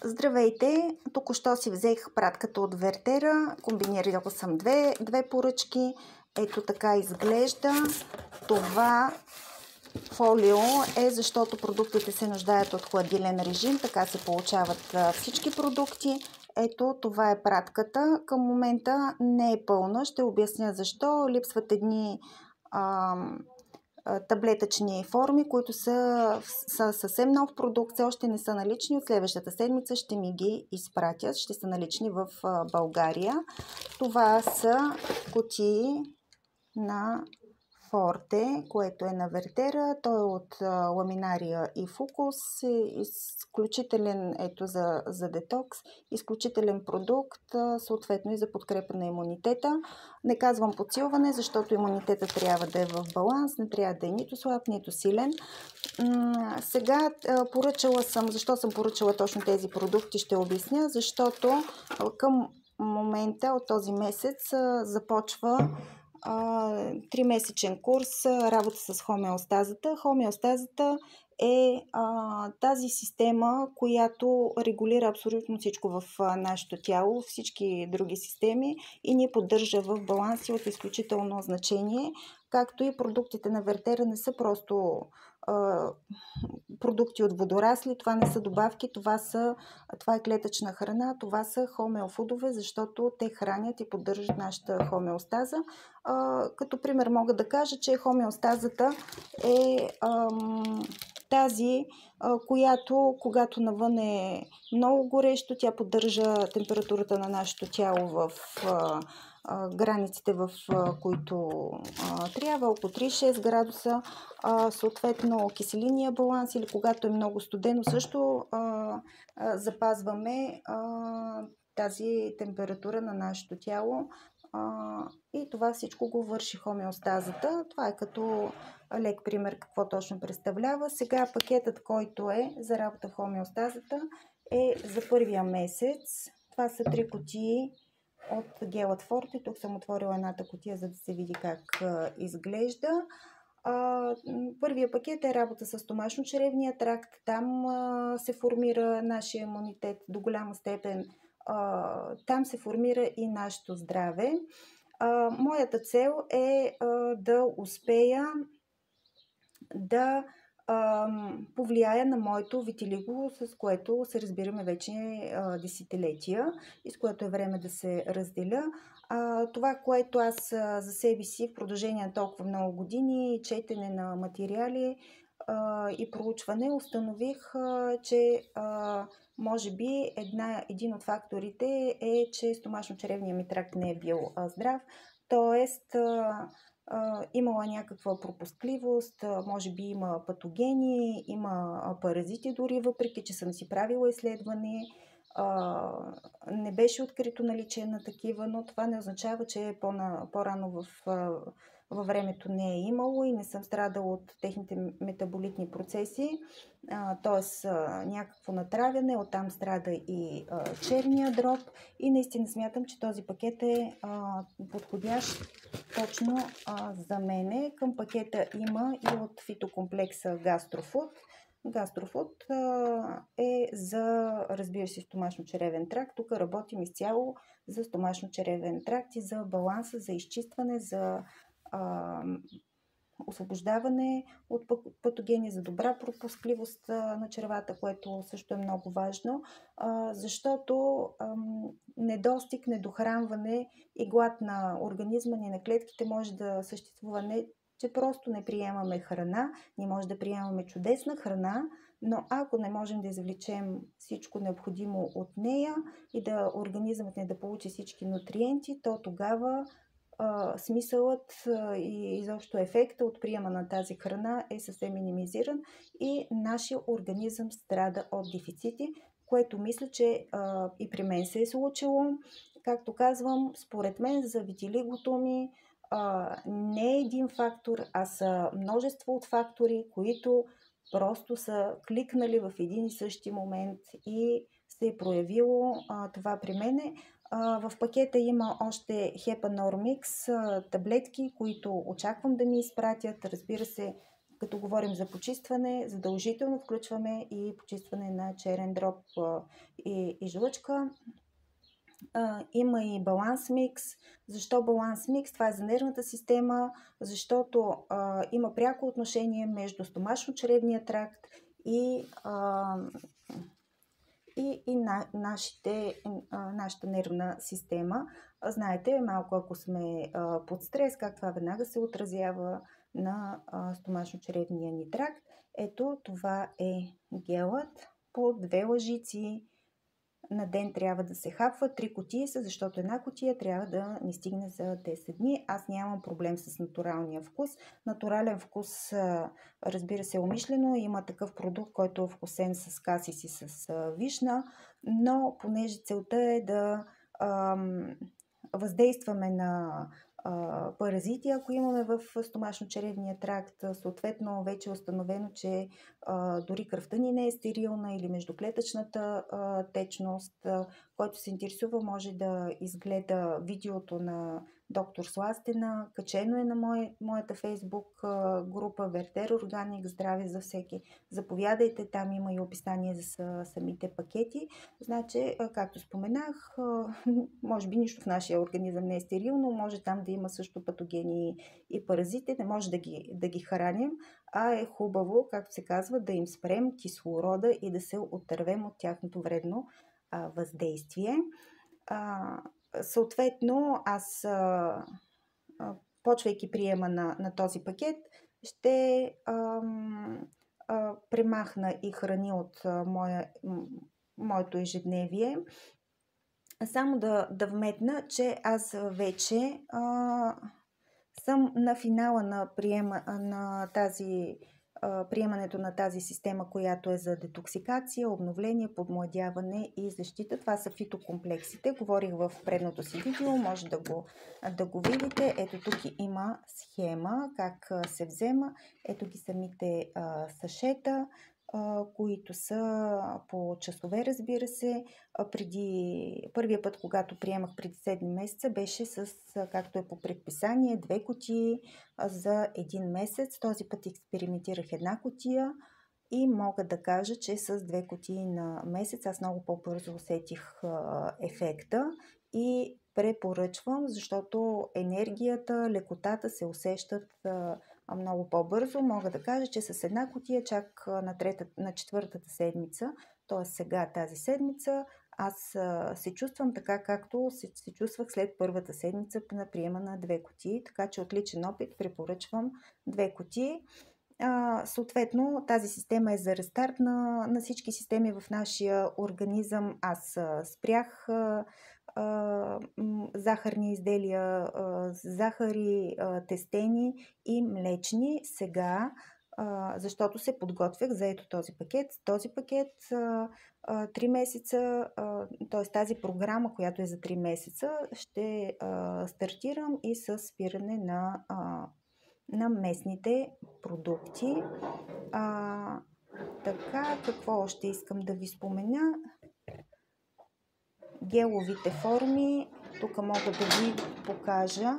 Здравейте! Току-що си взех пратката от Вертера. Комбинирала съм две поръчки. Ето така изглежда. Това фолио е защото продуктите се нуждаят от хладилен режим. Така се получават всички продукти. Ето това е пратката. Към момента не е пълна. Ще обясня защо. Липсват едни таблетъчни форми, които са съвсем нов продукт, още не са налични. От следващата седмица ще ми ги изпратят. Ще са налични в България. Това са кутии на Форте, което е на Вертера. Той е от ламинария и фукус. Изключителен, ето за детокс. Изключителен продукт, съответно и за подкрепа на имунитета. Не казвам подсилване, защото имунитета трябва да е в баланс, не трябва да е нито слаб, нито силен. Сега поръчала съм, защо съм поръчала точно тези продукти, ще обясня, защото към момента от този месец започва 3-месечен курс работа с хомеостазата. Хомеостазата е тази система, която регулира абсолютно всичко в нашето тяло, всички други системи и ни поддържа в баланс и от изключително значение, както и продуктите на Вертера не са просто продукти от водорасли, това не са добавки, това е клетъчна храна, това са хомеофудове, защото те хранят и поддържат нашата хомеостаза. Като пример мога да кажа, че хомеостазата е тази, която когато навън е много горещо, тя поддържа температурата на нашето тяло в границите, в които трябва, около 36 градуса. Съответно, киселинния баланс или когато е много студено, също запазваме тази температура на нашето тяло. И това всичко го върши хомеостазата. Това е като лек пример какво точно представлява. Сега пакетът, който е за работа в хомеостазата, е за първия месец. Това са 3 кутии от гелът Форте. Тук съм отворила едната кутия, за да се види как изглежда. Първия пакет е работа с стомашно-чревния тракт. Там се формира нашия имунитет до голяма степен. Там се формира и нашето здраве. Моята цел е да успея да повлияя на моето витилиго, с което се разбираме вече десетилетия и с което е време да се разделя. Това, което аз за себе си в продължение на толкова много години, четене на материали и проучване, установих, че може би един от факторите е, че стомашно-чревният ми тракт не е бил здрав, т.е. имала някаква пропускливост, може би има патогени, има паразити дори, въпреки че съм си правила изследване. Не беше открито наличие на такива, но това не означава, че по-рано във времето не е имало и не съм страдала от техните метаболитни процеси, т.е. някакво натравяне, оттам страда и черния дроб и наистина смятам, че този пакет е подходящ точно за мене. Към пакета има и от фитокомплекса Гастрофуд. Гастрофуд е за, разбира се, стомашно-чревен тракт. Тук работим изцяло за стомашно-чревен тракт и за баланса, за изчистване, за освобождаване от патогени, за добра пропускливост на червата, което също е много важно, защото недостиг, недохранване и глад на организма ни, на клетките може да съществува не, че просто не приемаме храна, ние може да приемаме чудесна храна, но ако не можем да извлечем всичко необходимо от нея и да организмът не да получи всички нутриенти, то тогава смисълът и изобщо ефекта от приема на тази храна е съвсем минимизиран и нашия организъм страда от дефицити, което мисля, че и при мен се е случило. Както казвам, според мен за витилигото ми не е един фактор, а са множество от фактори, които просто са кликнали в един и същи момент и се е проявило това при мене. В пакета има още Hepanor Mix таблетки, които очаквам да ми изпратят. Разбира се, Като говорим за почистване, задължително включваме и почистване на черен дроб и жлъчка. Има и баланс микс. Защо баланс микс? Това е за нервната система, защото има пряко отношение между стомашно-чревния тракт и нашата нервна система. Знаете, малко ако сме под стрес, как това веднага се отразява на стомашно-чревния ни тракт. Ето, това е гелът по 2 лъжици на ден трябва да се хапва. 3 кутии са, защото една кутия трябва да ни стигне за 10 дни. Аз нямам проблем с натуралния вкус. Натурален вкус, разбира се, умишлено. Има такъв продукт, който е вкусен с касис и с вишна, но понеже целта е да въздействаме на паразити, ако имаме в стомашно-чревния тракт. Съответно, вече е установено, че дори кръвта ни не е стерилна или междуклетъчната течност. Който се интересува, може да изгледа видеото на доктор Сластена. Качено е на моята фейсбук група Вертер Органик, здраве за всеки. Заповядайте, там има и описание за самите пакети. Значи, както споменах, може би нищо в нашия организъм не е стерилно, може там да има също патогени и паразити, не може да ги храним, а е хубаво, както се казва, да им спрем кислорода и да се отървем от тяхното вредно въздействие. Съответно, аз, почвайки приема на този пакет, ще премахна и храни от моето ежедневие. Само да вметна, че аз вече съм на финала на приемането на тази система, която е за детоксикация, обновление, подмладяване и защита. Това са фитокомплексите. Говорих в предното си видео, може да го видите. Ето тук има схема как се взема. Ето ги самите сашета, които са по часове, разбира се. Първия път, когато приемах преди 7 месеца, беше както е по предписание, 2 кутии за 1 месец. Този път експериментирах една кутия и мога да кажа, че с 2 кутии на месец аз много по-бързо усетих ефекта и препоръчвам, защото енергията, лекотата се усещат много по-бързо. Мога да кажа, че с една кутия чак на 4-та седмица, т.е. сега тази седмица, аз се чувствам така, както се чувствах след първата седмица на приема на 2 кутии, така че от личен опит препоръчвам 2 кутии. Съответно, тази система е за рестарт на всички системи в нашия организъм. Аз спрях захарни изделия, захари, тестени и млечни сега, защото се подготвях за ето този пакет. Този пакет 3 месеца, т.е. тази програма, която е за 3 месеца, ще стартирам и с спиране на местните продукти. Така, какво още искам да ви спомена? Геловите форми, тук мога да ви покажа.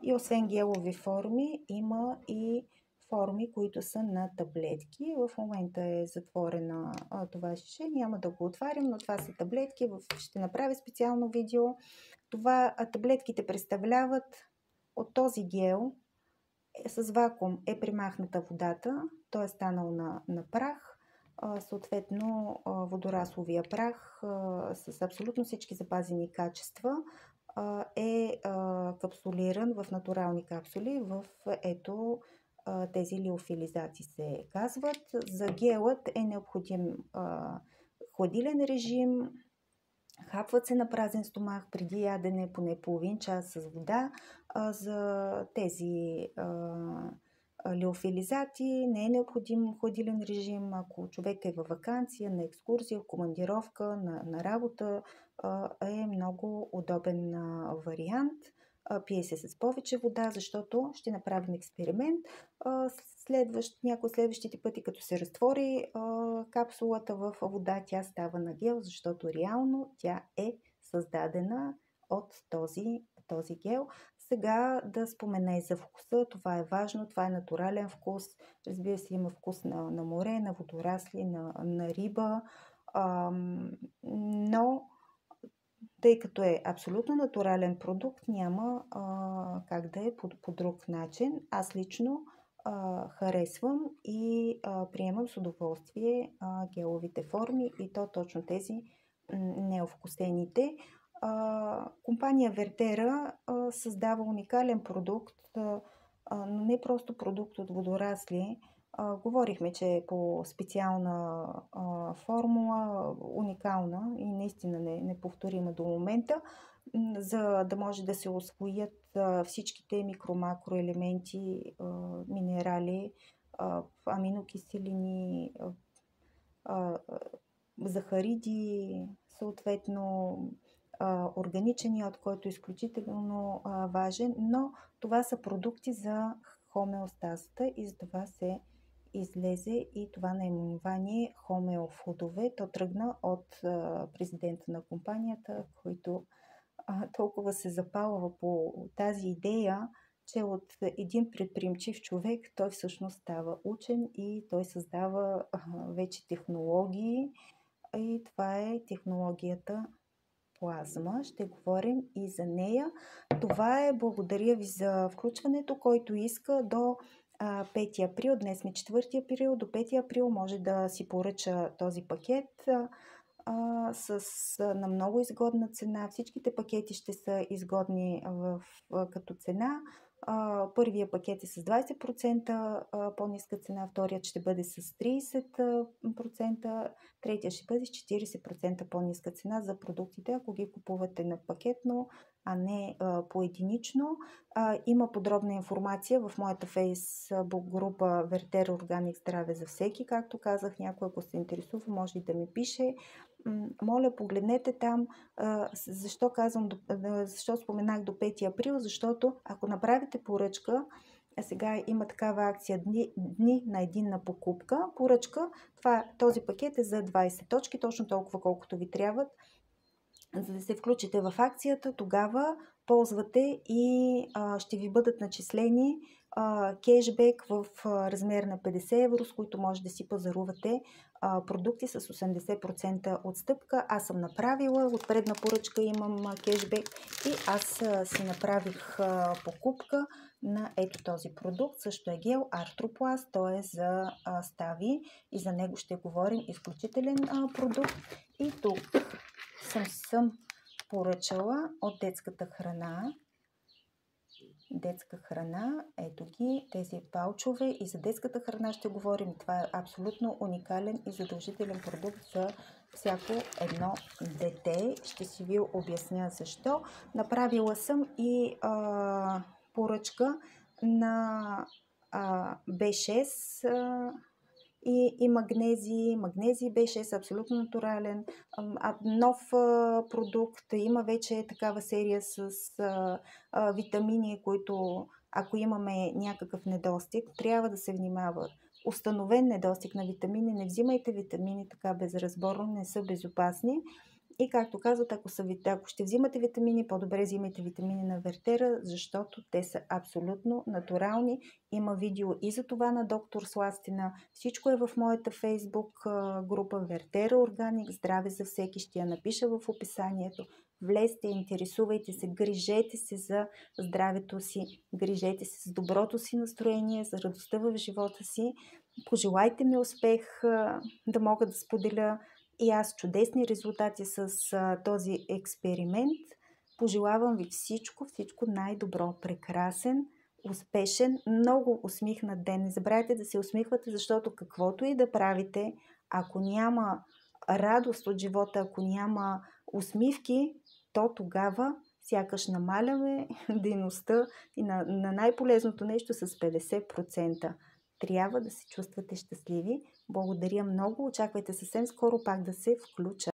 И освен гелови форми, има и форми, които са на таблетки. В момента е затворена това шише, няма да го отварям, но това са таблетки. Ще направя специално видео. Таблетките представляват от този гел. С вакуум е примахната водата, той е станал на прах. Съответно, водорасловия прах с абсолютно всички запазени качества е капсулиран в натурални капсули в ето тези лиофилизати се казват. За гелът е необходим хладилен режим, хапват се на празен стомах преди ядене поне половин час с вода. За тези лиофилизати не е необходим хладилен режим. Ако човек е във ваканция, на екскурзия, в командировка, на работа, е много удобен вариант. Пие се с повече вода, защото ще направим експеримент. Някои следващите пъти, като се разтвори капсулата в вода, тя става на гел, защото реално тя е създадена от този гел. сега да спомена и за вкуса. Това е важно, това е натурален вкус. Разбира се, има вкус на море, на водорасли, на риба, но тъй като е абсолютно натурален продукт, няма как да е по друг начин. Аз лично харесвам и приемам с удоволствие геловите форми, и то точно тези неовкусените. Компания Вертера създава уникален продукт, но не просто продукт от водорасли. Говорихме, че е по специална формула, уникална и наистина неповторима до момента, за да може да се усвоят всичките микро-макроелементи, минерали, аминокиселини, захариди, съответно органичен йод, който е изключително важен, но това са продукти за хомеостазата и за това се излезе и това наименование хомеофудове. То тръгна от президента на компанията, който толкова се запалва по тази идея, че от един предприемчив човек той всъщност става учен и той създава вече технологии, и това е технологията плазма. Ще говорим и за нея. Това е, благодаря ви за включването. Който иска до 5 април, днес сме 4 април, до 5 април може да си поръча този пакет на много изгодна цена. Всичките пакети ще са изгодни като цена. Първия пакет е с 20% по-ниска цена, вторият ще бъде с 30%, третия ще бъде с 40% по-ниска цена за продуктите, ако ги купувате на пакетно, а не поединично. Има подробна информация в моята фейсбук група Вертера Органик Здраве за всеки. Както казах, някой ако се интересува, може и да ми пише. Моля, погледнете там. Защо споменах до 5 април? Защото ако направите поръчка, сега има такава акция дни на единна покупка, поръчка, този пакет е за 20 точки, точно толкова колкото ви трябват. За да се включите в акцията, тогава ползвате и ще ви бъдат начислени кешбек в размер на 50 евро, с които може да си пазарувате продукти с 80% отстъпка. Аз съм направила, от предна поръчка имам кешбек и аз си направих покупка на ето този продукт. Също е гел Артропласт, той е за стави и за него ще говорим. Изключителен продукт. И тук съм поръчала от детската храна. Детска храна, ето ги, тези палчове, и за детската храна ще говорим. Това е абсолютно уникален и задължителен продукт за всяко едно дете. Ще си ви обясня защо. Направила съм и поръчка на B6 и магнезий. Магнезий B6 абсолютно натурален, нов продукт. Има вече такава серия с витамини, които ако имаме някакъв недостиг, трябва да се внимава. Установен недостиг на витамини, не взимайте витамини така безразборно, не са безопасни. И както казват, ако ще взимате витамини, по-добре взимайте витамини на Вертера, защото те са абсолютно натурални. Има видео и за това на доктор Сластина. Всичко е в моята фейсбук група Вертера Органик Здраве за всеки. Ще я напиша в описанието. Влезте, интересувайте се, грижете се за здравето си, грижете се за доброто си настроение, за радостта в живота си. Пожелайте ми успех да мога да споделя и аз чудесни резултати с този експеримент. Пожелавам ви всичко най-добро, прекрасен, успешен, много усмихнат ден. Не забравяйте да се усмихвате, защото каквото и да правите, ако няма радост от живота, ако няма усмивки, то тогава сякаш намаляме дейността и на най-полезното нещо с 50%. Трябва да се чувствате щастливи. Благодаря много. Очаквайте съвсем скоро пак да се включа.